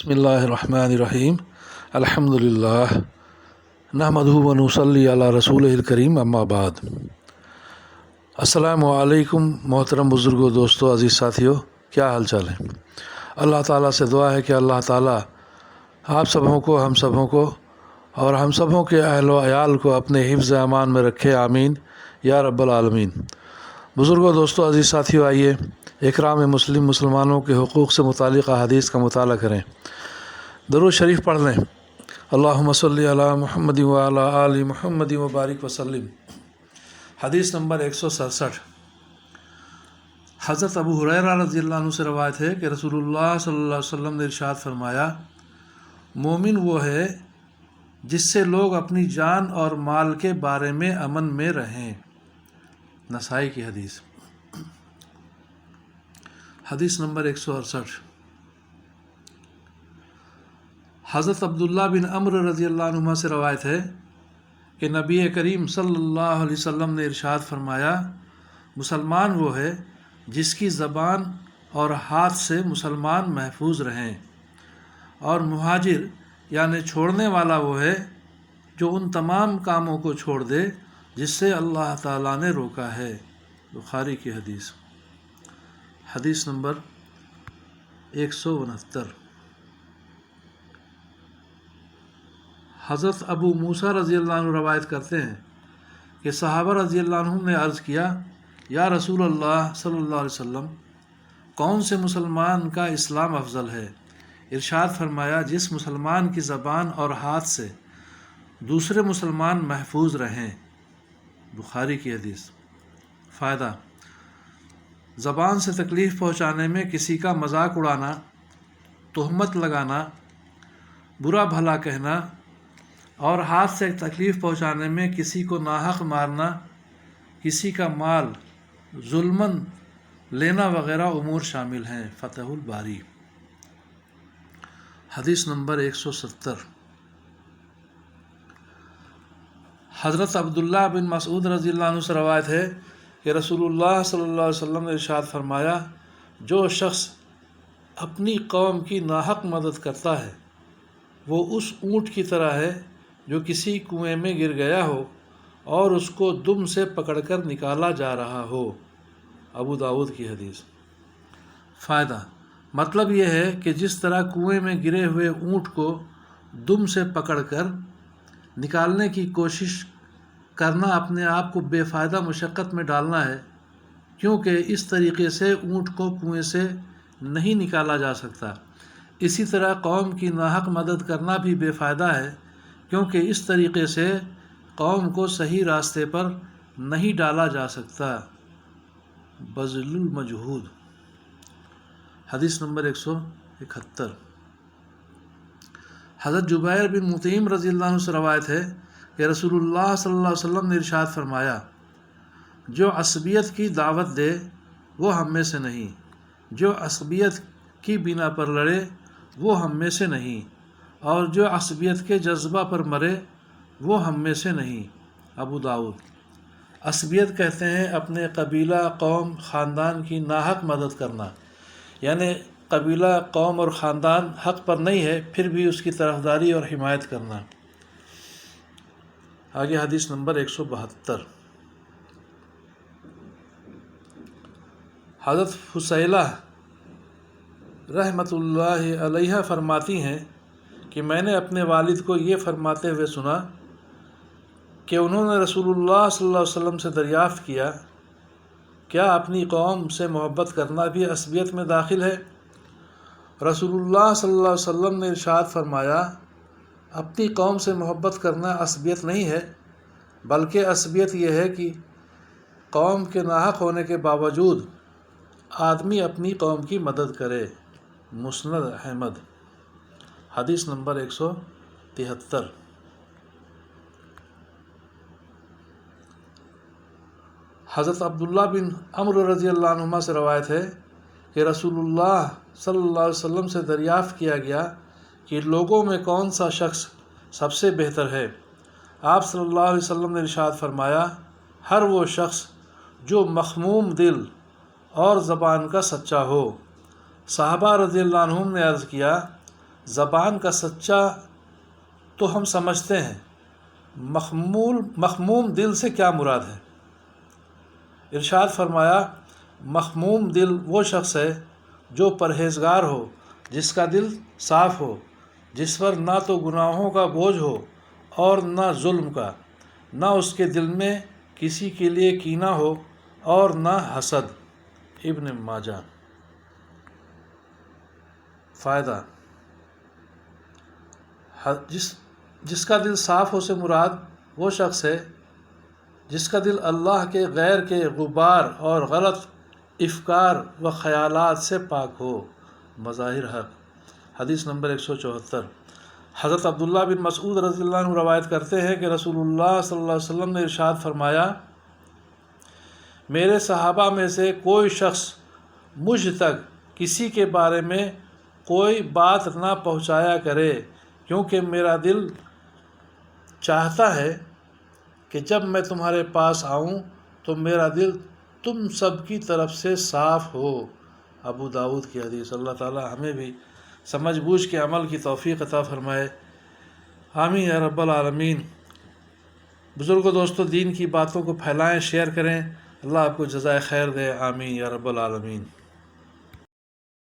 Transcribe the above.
बिस्मिल्लाहिर्रहमानिर्रहीम अल्हम्दुलिल्लाह नहमदुहु व नुसल्ली अला रसूलिहिल करीम अम्मा बाद। अस्सलामु अलैकुम मोहतरम बुज़ुर्गों, दोस्तों, अज़ीज़ साथियों, क्या हाल चाल है। अल्लाह ताला से दुआ है कि अल्लाह ताला आप सबों को, हम सबों को और हम सबों के अहल व अयाल को अपने हिफ्ज़ अमान में रखे, आमीन या रब्बल आलमीन। बुज़ुर्गों, दोस्तों, अज़ीज़ साथियों, आइए इकराम मुसलमानों के हुकूक़ से मुतालिक़ हदीस का मुताला करें, दरूद शरीफ पढ़ लें। अल्लाहुम्मा सल्ली अला मुहम्मद व अला आलि मुहम्मद व बारिक वसल्लिम। हदीस नंबर 167। हज़रत अबू हुरैरा रज़ियल्लाहु अन्हु से रवायत है कि रसूलुल्लाह सल्लल्लाहु अलैहि वसल्लम ने इरशाद फरमाया, मोमिन वो है जिससे लोग अपनी जान और माल के बारे में अमन में रहें। नसाई की हदीस। हदीस नंबर 168। हज़रत अब्दुल्ला बिन अम्र रज़ियल्लाहु अन्हुमा से रवायत है कि नबी करीम सल्लल्लाहु अलैहि वसल्लम ने इरशाद फरमाया, मुसलमान वो है जिसकी ज़बान और हाथ से मुसलमान महफूज रहें, और मुहाजिर यानी छोड़ने वाला वो है जो उन तमाम कामों को छोड़ दे जिससे अल्लाह ताला ने रोका है। बुखारी की हदीस। हदीस नंबर 169। हज़रत अबू मूसा रज़ियल्लाहु अन्हु रवायत करते हैं कि सहाबा रज़ियल्लाहु अन्हुम ने अर्ज़ किया, या रसूल अल्लाह सल्लल्लाहु अलैहि वसल्लम, कौन से मुसलमान का इस्लाम अफजल है। इरशाद फरमाया, जिस मुसलमान की ज़बान और हाथ से दूसरे मुसलमान महफूज रहें। बुखारी की हदीस। फ़ायदा, ज़बान से तकलीफ़ पहुँचाने में किसी का मजाक उड़ाना, तोहमत लगाना, बुरा भला कहना और हाथ से तकलीफ़ पहुँचाने में किसी को नाहक मारना, किसी का माल जुल्मन लेना वगैरह उमूर शामिल हैं। फ़तहुल बारी। हदीस नंबर 170। हज़रत अब्दुल्ला बिन मसऊद रज़ियल्लाहु अन्हु से रवायत है कि रसूलुल्लाह सल्लल्लाहु अलैहि वसल्लम ने इरशाद फरमाया, जो शख्स अपनी कौम की नाहक मदद करता है वो उस ऊँट की तरह है जो किसी कुएं में गिर गया हो और उसको दुम से पकड़कर निकाला जा रहा हो। अबू दाऊद की हदीस। फ़ायदा, मतलब यह है कि जिस तरह कुएं में गिरे हुए ऊँट को दुम से पकड़कर निकालने की कोशिश करना अपने आप को बेफ़ायदा मुशक्क़त में डालना है, क्योंकि इस तरीक़े से ऊँट को कुएं से नहीं निकाला जा सकता। इसी तरह कौम की नाहक मदद करना भी बेफ़ायदा है, क्योंकि इस तरीक़े से कौम को सही रास्ते पर नहीं डाला जा सकता। बज़लुल मजहूद। हदीस नंबर 171। हज़रत जुबैर बिन मुतइम रज़ियल्लाहु अन्हु से रवायत है कि रसूलुल्लाह सल्लल्लाहु अलैहि वसल्लम ने इरशाद फरमाया, जो असबियत की दावत दे वो हम में से नहीं, जो असबियत की बिना पर लड़े वो हम में से नहीं, और जो असबियत के जज्बा पर मरे वो हम में से नहीं। अबू दाऊद। असबियत कहते हैं अपने कबीला, कौम, ख़ानदान की नाहक मदद करना, यानी कबीला, कौम और ख़ानदान हक़ पर नहीं है फिर भी उसकी तरफदारी और हिमायत करना। आगे हदीस नंबर 172। हज़रत हुसैला रहमतुल्लाहि अलैहा फरमाती हैं कि मैंने अपने वालिद को ये फरमाते हुए सुना कि उन्होंने रसूलुल्लाह सल्लल्लाहु अलैहि वसल्लम से दरियाफ़्त किया, क्या अपनी कौम से मोहब्बत करना भी असबियत में दाखिल है। रसूलुल्लाह सल्लल्लाहु अलैहि वसल्लम ने इरशाद फरमाया, अपनी कौम से मोहब्बत करना असबियत नहीं है, बल्कि असबियत यह है कि कौम के नाहक होने के बावजूद आदमी अपनी कौम की मदद करे। मुस्नद अहमद। हदीस नंबर 173। हज़रत अब्दुल्ला बिन अम्र रज़ियल्लाहु अन्हुमा से रवायत है कि रसूलुल्लाह सल्लल्लाहु अलैहि वसल्लम से दरियाफ़्त किया गया कि लोगों में कौन सा शख्स सबसे बेहतर है। आप सल्लल्लाहु अलैहि वसल्लम ने इरशाद फरमाया, हर वो शख्स जो मखमूम दिल और ज़बान का सच्चा हो। सहाबा रज़ियल्लाहु अन्हुम ने अर्ज़ किया, زبان کا سچا تو ہم سمجھتے ہیں، مخموم دل سے کیا مراد ہے؟ ارشاد فرمایا، مخموم دل وہ شخص ہے جو پرہیزگار ہو، جس کا دل صاف ہو، جس پر نہ تو گناہوں کا بوجھ ہو اور نہ ظلم کا، نہ اس کے دل میں کسی کے لیے کینہ ہو اور نہ حسد۔ ابن ماجہ۔ فائدہ: جس کا دل صاف ہو سے مراد وہ شخص ہے جس کا دل اللہ کے غیر کے غبار اور غلط افکار و خیالات سے پاک ہو۔ مظاہر حق۔ حدیث نمبر 174۔ حضرت عبداللہ بن مسعود رضی اللہ عنہ روایت کرتے ہیں کہ رسول اللہ صلی اللہ علیہ وسلم نے ارشاد فرمایا، میرے صحابہ میں سے کوئی شخص مجھ تک کسی کے بارے میں کوئی بات نہ پہنچایا کرے، کیونکہ میرا دل چاہتا ہے کہ جب میں تمہارے پاس آؤں تو میرا دل تم سب کی طرف سے صاف ہو۔ ابو داؤد کی حدیث۔ اللہ تعالی ہمیں بھی سمجھ بوجھ کے عمل کی توفیق عطا فرمائے، آمین یا رب العالمین۔ بزرگوں، دوستوں، دین کی باتوں کو پھیلائیں، شیئر کریں، اللہ آپ کو جزائے خیر دے، آمین یا رب العالمین۔